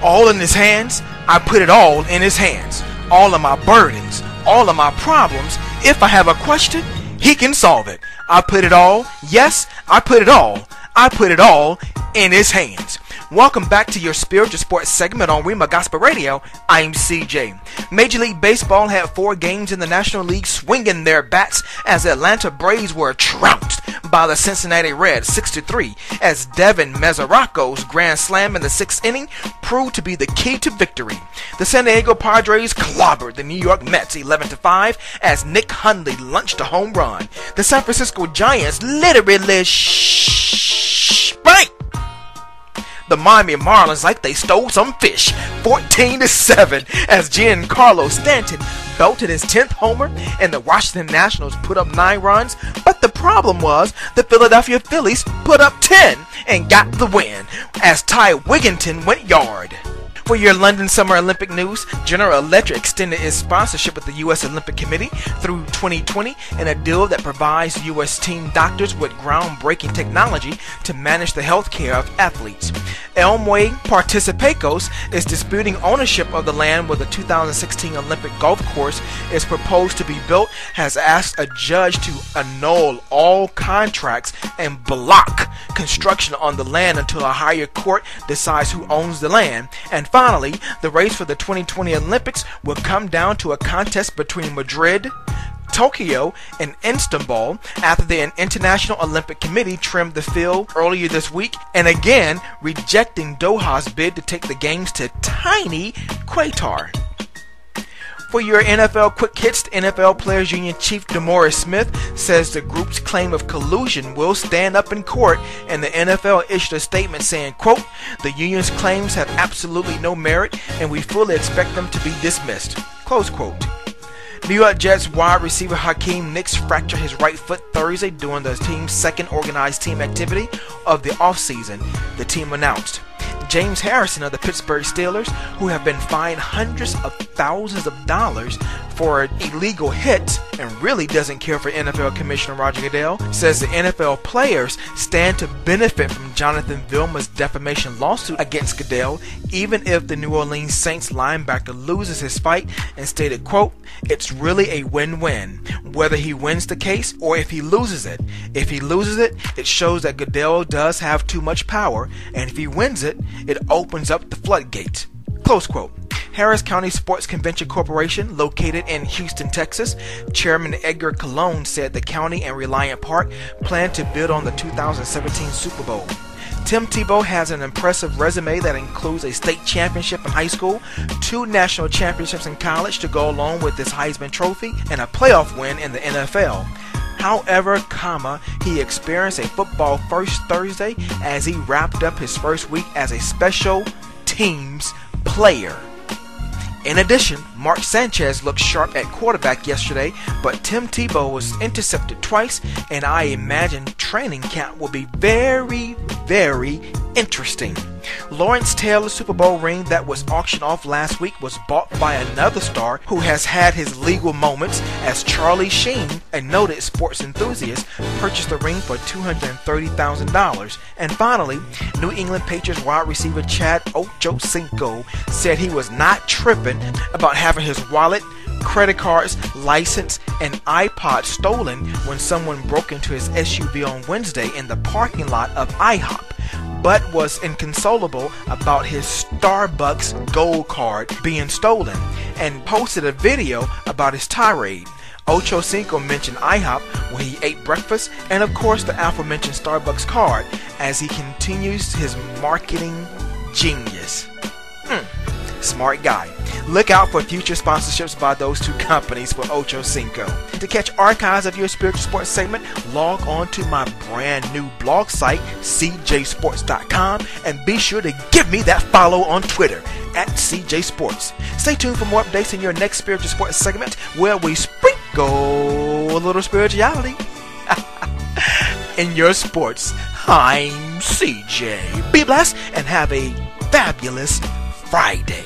All in his hands, I put it all in his hands. All of my burdens, all of my problems. If I have a question, he can solve it. I put it all, yes, I put it all in his hands. Welcome back to your spiritual sports segment on Rhema Gospel Radio. I'm CJ. Major League Baseball had 4 games in the National League swinging their bats as the Atlanta Braves were trounced by the Cincinnati Reds 6-3 as Devin Mesoraco's grand slam in the 6th inning proved to be the key to victory. The San Diego Padres clobbered the New York Mets 11-5 as Nick Hundley launched a home run. The San Francisco Giants literally spanked the Miami Marlins like they stole some fish, 14-7, as Giancarlo Stanton belted his 10th homer and the Washington Nationals put up 9 runs, but the problem was the Philadelphia Phillies put up 10 and got the win as Ty Wigginton went yard. For your London Summer Olympic news, General Electric extended its sponsorship with the U.S. Olympic Committee through 2020 in a deal that provides U.S. team doctors with groundbreaking technology to manage the health care of athletes. Elmway Participacos is disputing ownership of the land where the 2016 Olympic golf course is proposed to be built, has asked a judge to annul all contracts and block construction on the land until a higher court decides who owns the land. And finally, the race for the 2020 Olympics will come down to a contest between Madrid, Tokyo, and Istanbul after the International Olympic Committee trimmed the field earlier this week and again rejecting Doha's bid to take the games to tiny Qatar. For your NFL quick hits, the NFL Players Union Chief DeMaurice Smith says the group's claim of collusion will stand up in court, and the NFL issued a statement saying, quote, "The union's claims have absolutely no merit and we fully expect them to be dismissed," close quote. New York Jets wide receiver Hakeem Nicks fractured his right foot Thursday during the team's second organized team activity of the offseason, the team announced. James Harrison of the Pittsburgh Steelers, who have been fined hundreds of thousands of dollars for illegal hits and really doesn't care for NFL Commissioner Roger Goodell, says the NFL players stand to benefit from Jonathan Vilma's defamation lawsuit against Goodell, even if the New Orleans Saints linebacker loses his fight, and stated, quote, "It's really a win-win, whether he wins the case or if he loses it. If he loses it, it shows that Goodell does have too much power, and if he wins it, it opens up the floodgates," close quote. Harris County Sports Convention Corporation, located in Houston, Texas, Chairman Edgar Colon said the county and Reliant Park plan to build on the 2017 Super Bowl. Tim Tebow has an impressive resume that includes a state championship in high school, 2 national championships in college to go along with his Heisman Trophy, and a playoff win in the NFL. However, he experienced a football first Thursday as he wrapped up his first week as a special teams player. In addition, Mark Sanchez looked sharp at quarterback yesterday, but Tim Tebow was intercepted twice, and I imagine training camp will be very, very interesting. Lawrence Taylor's Super Bowl ring that was auctioned off last week was bought by another star who has had his legal moments, as Charlie Sheen, a noted sports enthusiast, purchased the ring for $230,000. And finally, New England Patriots wide receiver Chad Ochocino said he was not tripping about having his wallet, credit cards, license, and iPod stolen when someone broke into his SUV on Wednesday in the parking lot of IHOP, but was inconsolable about his Starbucks Gold card being stolen and posted a video about his tirade. Ochocino mentioned IHOP where he ate breakfast and of course the aforementioned Starbucks card as he continues his marketing genius. Smart guy. Look out for future sponsorships by those 2 companies for Ochocino. To catch archives of your spiritual sports segment, log on to my brand new blog site, cjsports.com, and be sure to give me that follow on Twitter at CJSports. Stay tuned for more updates in your next spiritual sports segment where we sprinkle a little spirituality in your sports. I'm CJ. Be blessed and have a fabulous Friday.